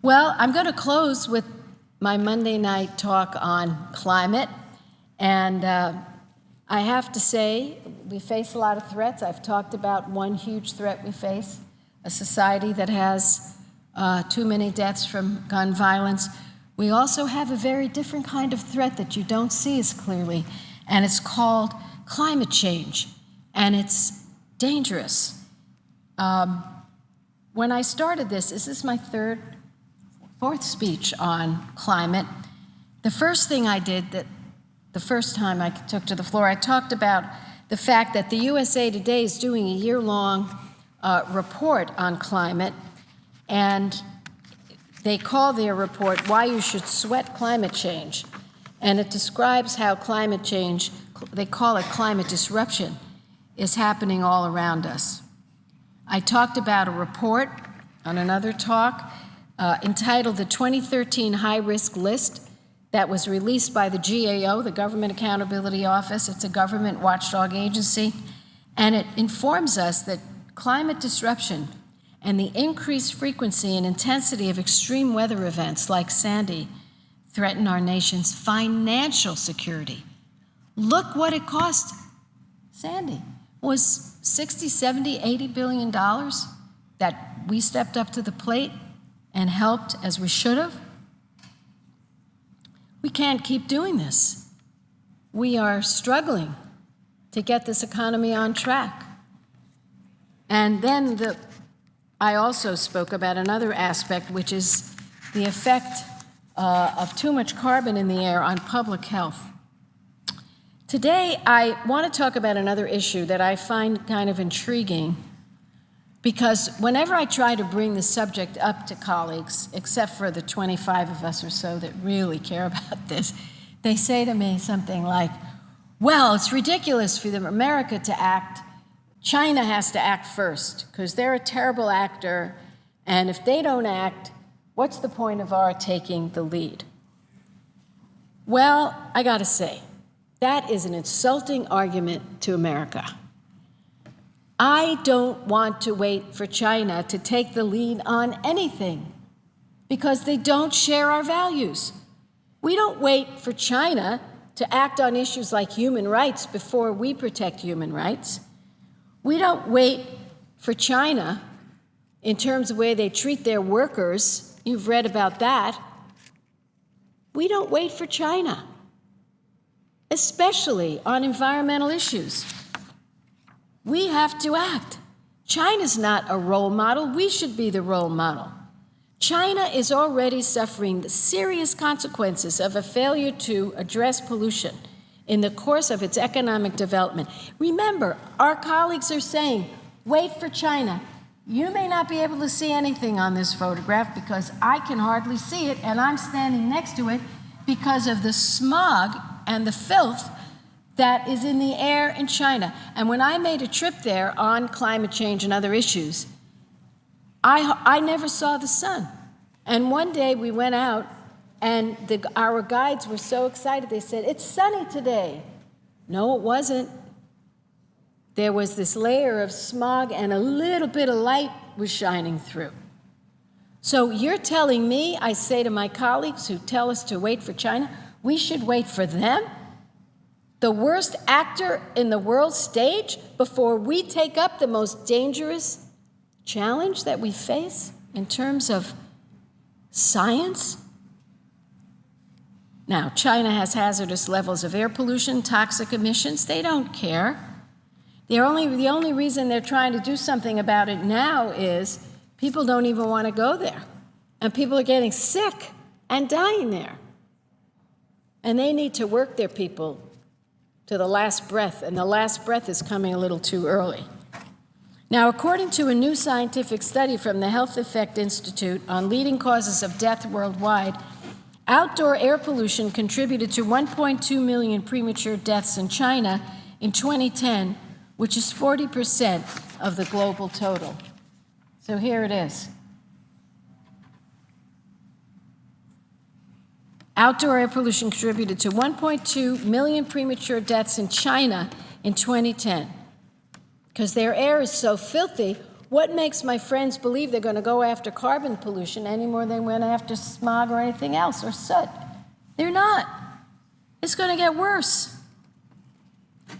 Well, I'm going to close with my Monday night talk on climate. And I have to say, we face a lot of threats. I've talked about one huge threat we face, a society that has too many deaths from gun violence. We also have a very different kind of threat that you don't see as clearly, and it's called climate change, and it's dangerous. When I started this is my fourth speech on climate. The first thing I did, the first time I took to the floor, I talked about the fact that the USA Today is doing a year-long report on climate, and they call their report "Why You Should Sweat Climate Change," and it describes how climate change, they call it climate disruption, is happening all around us. I talked about a report on another talk entitled the 2013 High Risk List that was released by the GAO, the Government Accountability Office. It's a government watchdog agency, and it informs us that climate disruption and the increased frequency and intensity of extreme weather events like Sandy threaten our nation's financial security. Look what it cost. Sandy was $60, $70, $80 billion that we stepped up to the plate and helped as we should have. We can't keep doing this. We are struggling to get this economy on track. And then I also spoke about another aspect, which is the effect of too much carbon in the air on public health. Today, I want to talk about another issue that I find kind of intriguing, because whenever I try to bring the subject up to colleagues, except for the 25 of us or so that really care about this, they say to me something like, well, it's ridiculous for America to act. China has to act first because they're a terrible actor, and if they don't act, what's the point of our taking the lead? Well, I got to say, that is an insulting argument to America. I don't want to wait for China to take the lead on anything because they don't share our values. We don't wait for China to act on issues like human rights before we protect human rights. We don't wait for China in terms of the way they treat their workers. You've read about that. We don't wait for China, especially on environmental issues. We have to act. China's not a role model. We should be the role model. China is already suffering the serious consequences of a failure to address pollution in the course of its economic development. Remember, our colleagues are saying, wait for China. You may not be able to see anything on this photograph because I can hardly see it, and I'm standing next to it because of the smog and the filth that is in the air in China. And when I made a trip there on climate change and other issues, I never saw the sun. And one day we went out, and our guides were so excited. They said, it's sunny today. No, it wasn't. There was this layer of smog, and a little bit of light was shining through. So you're telling me, I say to my colleagues who tell us to wait for China, we should wait for them, the worst actor in the world stage, before we take up the most dangerous challenge that we face in terms of science? Now, China has hazardous levels of air pollution, toxic emissions. They don't care. The only reason they're trying to do something about it now is people don't even want to go there. And people are getting sick and dying there. And they need to work their people to the last breath, and the last breath is coming a little too early. Now, according to a new scientific study from the Health Effect Institute on leading causes of death worldwide, outdoor air pollution contributed to 1.2 million premature deaths in China in 2010, which is 40% of the global total. So here it is. Outdoor air pollution contributed to 1.2 million premature deaths in China in 2010. Because their air is so filthy, What makes my friends believe they're going to go after carbon pollution any more than they went after smog or anything else, or soot? They're not. It's going to get worse.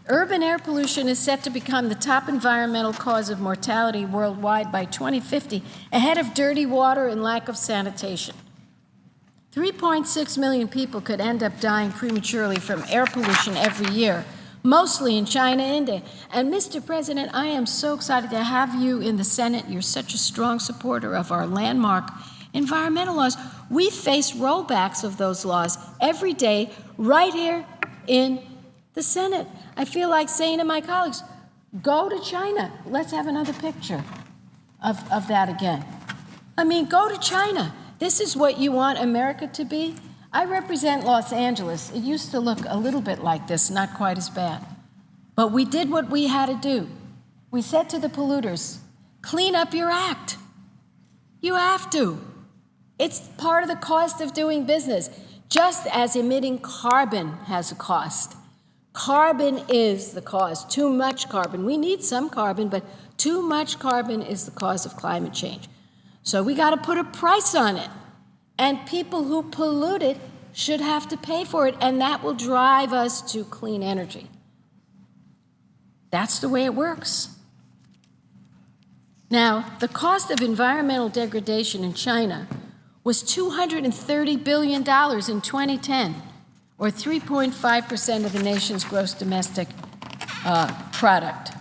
Urban air pollution is set to become the top environmental cause of mortality worldwide by 2050, ahead of dirty water and lack of sanitation. 3.6 million people could end up dying prematurely from air pollution every year, mostly in China and India. And Mr. President, I am so excited to have you in the Senate. You're such a strong supporter of our landmark environmental laws. We face rollbacks of those laws every day right here in the Senate. I feel like saying to my colleagues, go to China. Let's have another picture of that again. I mean, go to China. This is what you want America to be? I represent Los Angeles. It used to look a little bit like this, not quite as bad. But we did what we had to do. We said to the polluters, clean up your act. You have to. It's part of the cost of doing business, just as emitting carbon has a cost. Carbon is the cause, too much carbon. We need some carbon, but too much carbon is the cause of climate change. So we got to put a price on it. And people who pollute it should have to pay for it, and that will drive us to clean energy. That's the way it works. Now, the cost of environmental degradation in China was $230 billion in 2010, or 3.5% of the nation's gross domestic product.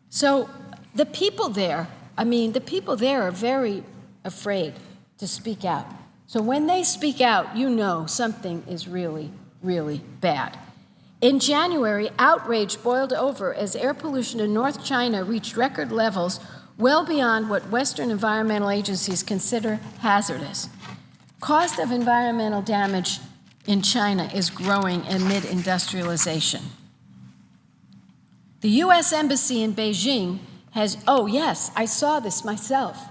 So the people there are very afraid to speak out. So when they speak out, you know something is really, really bad. In January, outrage boiled over as air pollution in North China reached record levels well beyond what Western environmental agencies consider hazardous. Cost of environmental damage in China is growing amid industrialization. The U.S. Embassy in Beijing has, oh yes, I saw this myself.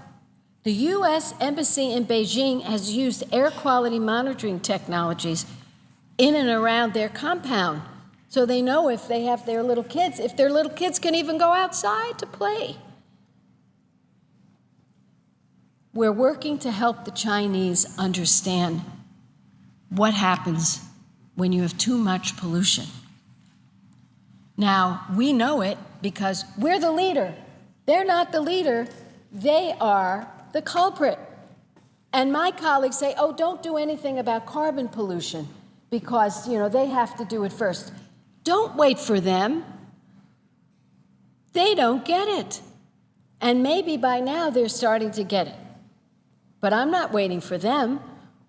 The U.S. Embassy in Beijing has used air quality monitoring technologies in and around their compound, so they know if they have their little kids, if their little kids can even go outside to play. We're working to help the Chinese understand what happens when you have too much pollution. Now, we know it because we're the leader. They're not the leader, they are the culprit. And my colleagues say, oh, don't do anything about carbon pollution because, they have to do it first. Don't wait for them. They don't get it. And maybe by now they're starting to get it. But I'm not waiting for them.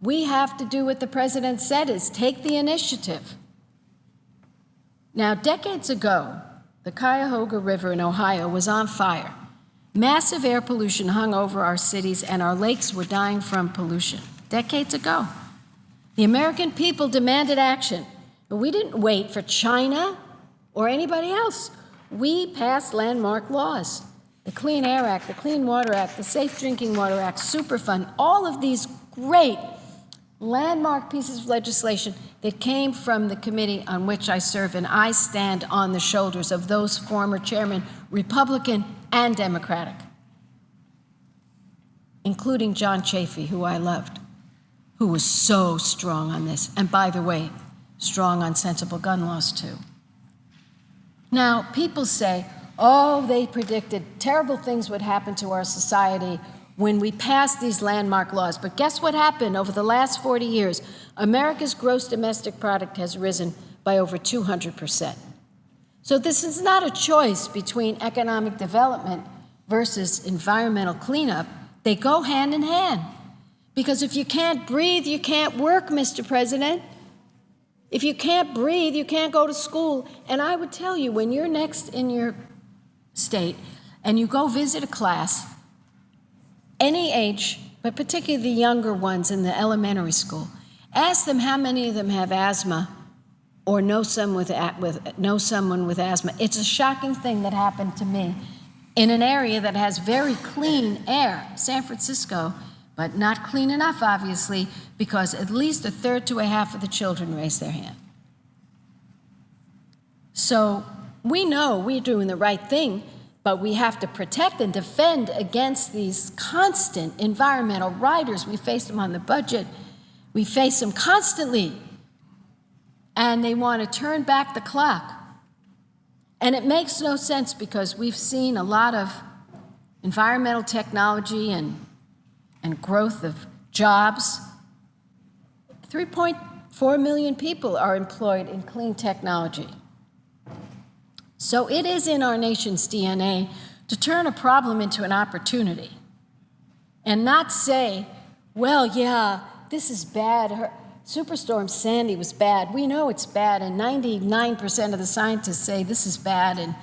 We have to do what the president said, is take the initiative. Now, decades ago, the Cuyahoga River in Ohio was on fire. Massive air pollution hung over our cities, and our lakes were dying from pollution. Decades ago. The American people demanded action, but we didn't wait for China or anybody else. We passed landmark laws. The Clean Air Act, the Clean Water Act, the Safe Drinking Water Act, Superfund, all of these great landmark pieces of legislation that came from the committee on which I serve, and I stand on the shoulders of those former chairmen, Republican and Democratic, including John Chafee, who I loved, who was so strong on this, and by the way, strong on sensible gun laws too. Now, people say, oh, they predicted terrible things would happen to our society when we passed these landmark laws. But guess what happened over the last 40 years? America's gross domestic product has risen by over 200%. So this is not a choice between economic development versus environmental cleanup. They go hand in hand. Because if you can't breathe, you can't work, Mr. President. If you can't breathe, you can't go to school. And I would tell you, when you're next in your state and you go visit a class, any age, but particularly the younger ones in the elementary school, ask them how many of them have asthma or know someone with asthma. It's a shocking thing that happened to me in an area that has very clean air, San Francisco, but not clean enough, obviously, because at least a third to a half of the children raise their hand. So we know we're doing the right thing. But we have to protect and defend against these constant environmental riders. We face them on the budget. We face them constantly. And they want to turn back the clock. And it makes no sense because we've seen a lot of environmental technology and growth of jobs. 3.4 million people are employed in clean technology. So it is in our nation's DNA to turn a problem into an opportunity and not say, well, yeah, this is bad. Superstorm Sandy was bad. We know it's bad, and 99% of the scientists say this is bad,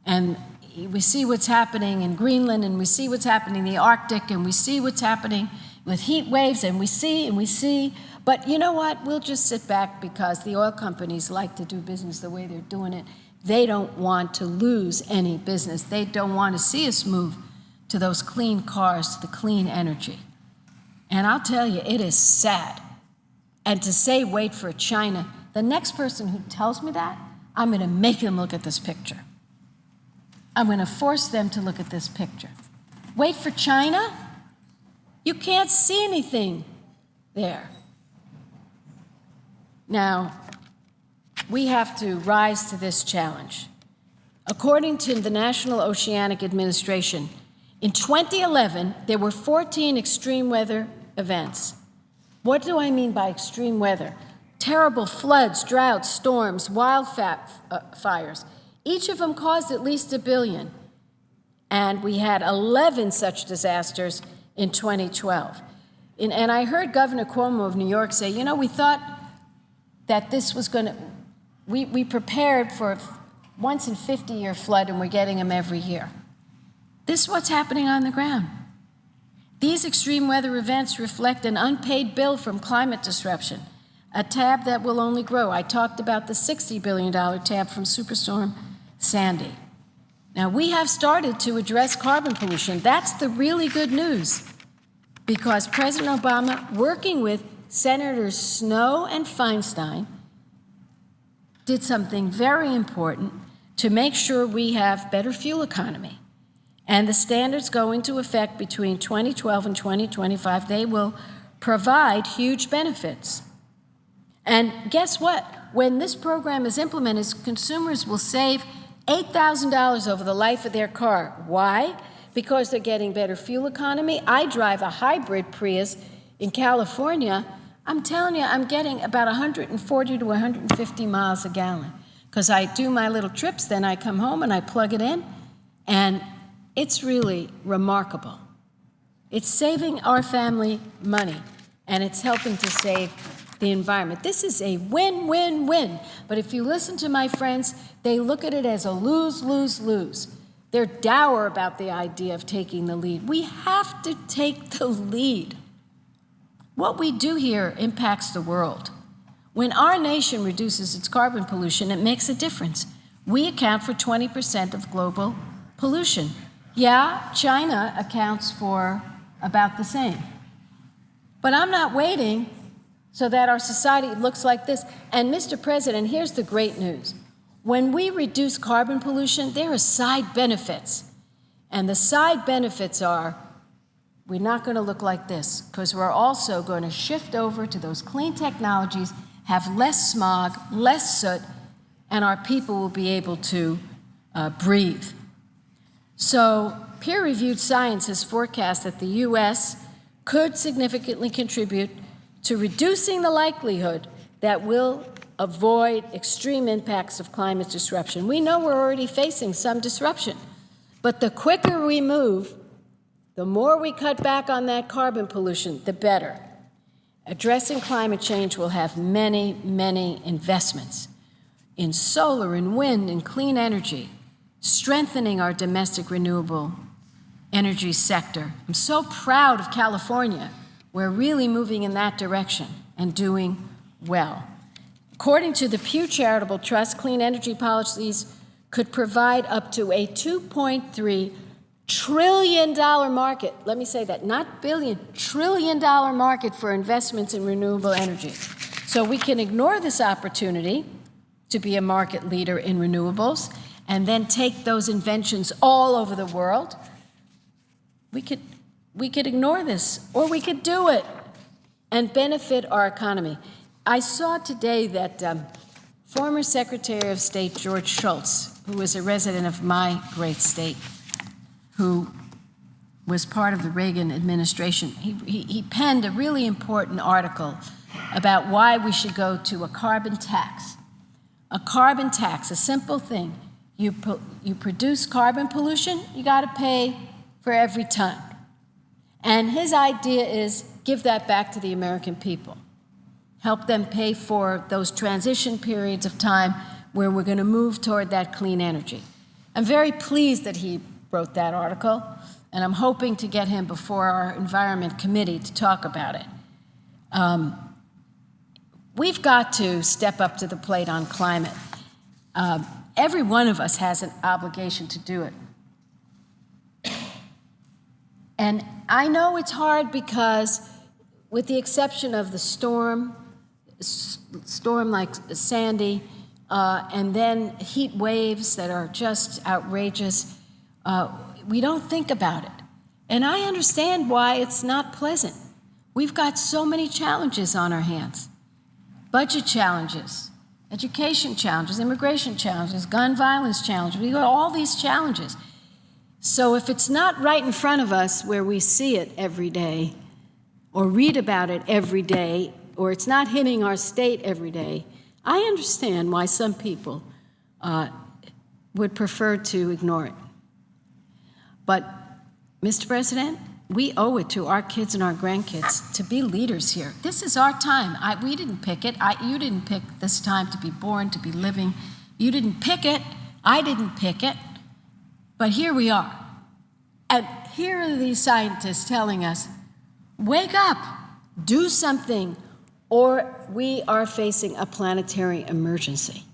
and we see what's happening in Greenland, and we see what's happening in the Arctic, and we see what's happening with heat waves, and we see. But you know what? We'll just sit back because the oil companies like to do business the way they're doing it. They don't want to lose any business. They don't want to see us move to those clean cars, to the clean energy. And I'll tell you, it is sad. And to say, wait for China, the next person who tells me that, I'm going to make them look at this picture. I'm going to force them to look at this picture. Wait for China? You can't see anything there. Now, we have to rise to this challenge. According to the National Oceanic Administration, in 2011, there were 14 extreme weather events. What do I mean by extreme weather? Terrible floods, droughts, storms, wildfires. Each of them caused at least $1 billion. And we had 11 such disasters in 2012. And I heard Governor Cuomo of New York say, you know, we thought that this was going to, we prepared for a once in 50-year flood, and we're getting them every year. This is what's happening on the ground. These extreme weather events reflect an unpaid bill from climate disruption, a tab that will only grow. I talked about the $60 billion tab from Superstorm Sandy. Now, we have started to address carbon pollution. That's the really good news, because President Obama, working with Senators Snowe and Feinstein, did something very important to make sure we have better fuel economy. And the standards go into effect between 2012 and 2025. They will provide huge benefits. And guess what? When this program is implemented, consumers will save $8,000 over the life of their car. Why? Because they're getting better fuel economy. I drive a hybrid Prius in California. I'm telling you, I'm getting about 140 to 150 miles a gallon because I do my little trips, then I come home and I plug it in, and it's really remarkable. It's saving our family money, and it's helping to save the environment. This is a win-win-win. But if you listen to my friends, they look at it as a lose-lose-lose. They're dour about the idea of taking the lead. We have to take the lead. What we do here impacts the world. When our nation reduces its carbon pollution, it makes a difference. We account for 20% of global pollution. Yeah, China accounts for about the same. But I'm not waiting so that our society looks like this. And Mr. President, here's the great news. When we reduce carbon pollution, there are side benefits. And the side benefits are we're not going to look like this because we're also going to shift over to those clean technologies, have less smog, less soot, and our people will be able to breathe. So peer-reviewed science has forecast that the U.S. could significantly contribute to reducing the likelihood that we'll avoid extreme impacts of climate disruption. We know we're already facing some disruption, but the quicker we move, the more we cut back on that carbon pollution, the better. Addressing climate change will have many, many investments in solar and wind and clean energy, strengthening our domestic renewable energy sector. I'm so proud of California. We're really moving in that direction and doing well. According to the Pew Charitable Trust, clean energy policies could provide up to a $2.3 trillion market. Let me say that, not billion, trillion dollar market for investments in renewable energy. So we can ignore this opportunity to be a market leader in renewables and then take those inventions all over the world, we could ignore this, or we could do it and benefit our economy. I saw today that former Secretary of State George Shultz, who was a resident of my great state, who was part of the Reagan administration, he penned a really important article about why we should go to a carbon tax. A carbon tax, a simple thing. You produce carbon pollution, you got to pay for every ton. And his idea is give that back to the American people. Help them pay for those transition periods of time where we're going to move toward that clean energy. I'm very pleased that he wrote that article, and I'm hoping to get him before our Environment Committee to talk about it. We've got to step up to the plate on climate. Every one of us has an obligation to do it. And I know it's hard because, with the exception of the storm like Sandy, and then heat waves that are just outrageous, we don't think about it. And I understand why it's not pleasant. We've got so many challenges on our hands. Budget challenges, education challenges, immigration challenges, gun violence challenges. We've got all these challenges. So if it's not right in front of us where we see it every day or read about it every day, or it's not hitting our state every day, I understand why some people would prefer to ignore it. But, Mr. President, we owe it to our kids and our grandkids to be leaders here. This is our time. We didn't pick it. You didn't pick this time to be born, to be living. You didn't pick it. I didn't pick it. But here we are. And here are these scientists telling us, wake up, do something, or we are facing a planetary emergency.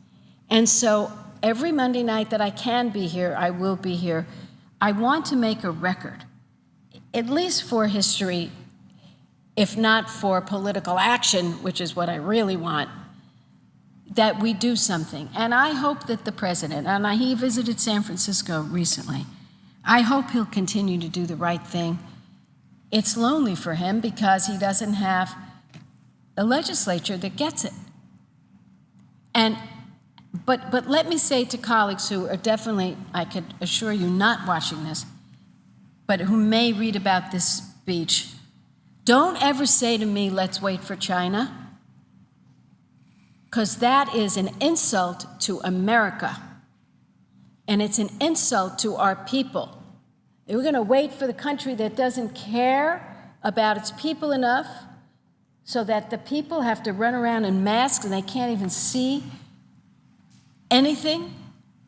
And so every Monday night that I can be here, I will be here. I want to make a record, at least for history, if not for political action, which is what I really want, that we do something. And I hope that the president, and he visited San Francisco recently, I hope he'll continue to do the right thing. It's lonely for him because he doesn't have a legislature that gets it. But let me say to colleagues who are definitely, I could assure you, not watching this, but who may read about this speech, don't ever say to me, let's wait for China, because that is an insult to America, and it's an insult to our people. We're going to wait for the country that doesn't care about its people enough so that the people have to run around in masks and they can't even see anything.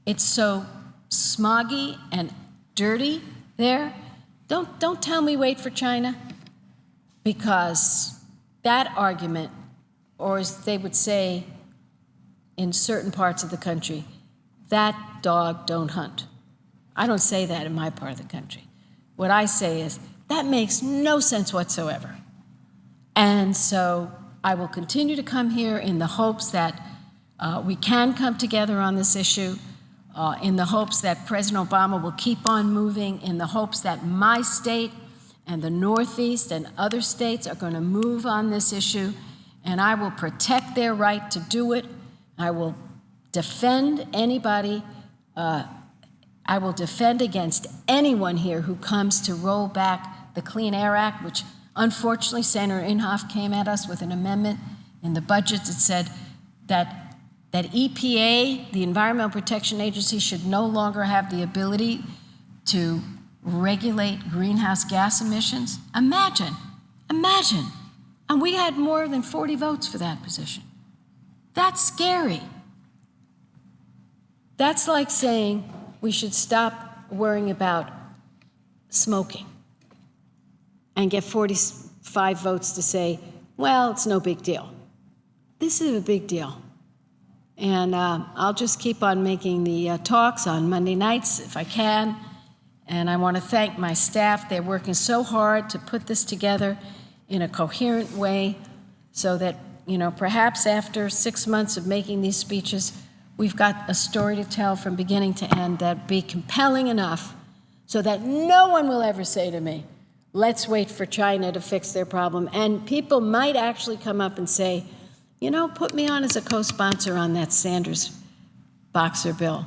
It's so smoggy and dirty there. Don't tell me wait for China, because that argument, or as they would say in certain parts of the country, that dog don't hunt. I don't say that in my part of the country. What I say is, that makes no sense whatsoever. And so I will continue to come here in the hopes that we can come together on this issue, in the hopes that President Obama will keep on moving, in the hopes that my state and the Northeast and other states are going to move on this issue, and I will protect their right to do it. I will defend anybody. I will defend against anyone here who comes to roll back the Clean Air Act, which unfortunately Senator Inhofe came at us with an amendment in the budget that said that EPA, the Environmental Protection Agency, should no longer have the ability to regulate greenhouse gas emissions. Imagine. And we had more than 40 votes for that position. That's scary. That's like saying we should stop worrying about smoking and get 45 votes to say, well, it's no big deal. This is a big deal. And I'll just keep on making the talks on Monday nights if I can. And I want to thank my staff. They're working so hard to put this together in a coherent way so that, perhaps after 6 months of making these speeches, we've got a story to tell from beginning to end that be compelling enough so that no one will ever say to me, let's wait for China to fix their problem. And people might actually come up and say, you know, put me on as a co-sponsor on that Sanders-Boxer bill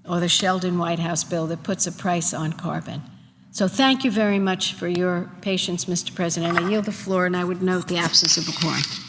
or the Sheldon White House bill that puts a price on carbon. So thank you very much for your patience, Mr. President. I yield the floor, and I would note the absence of a quorum.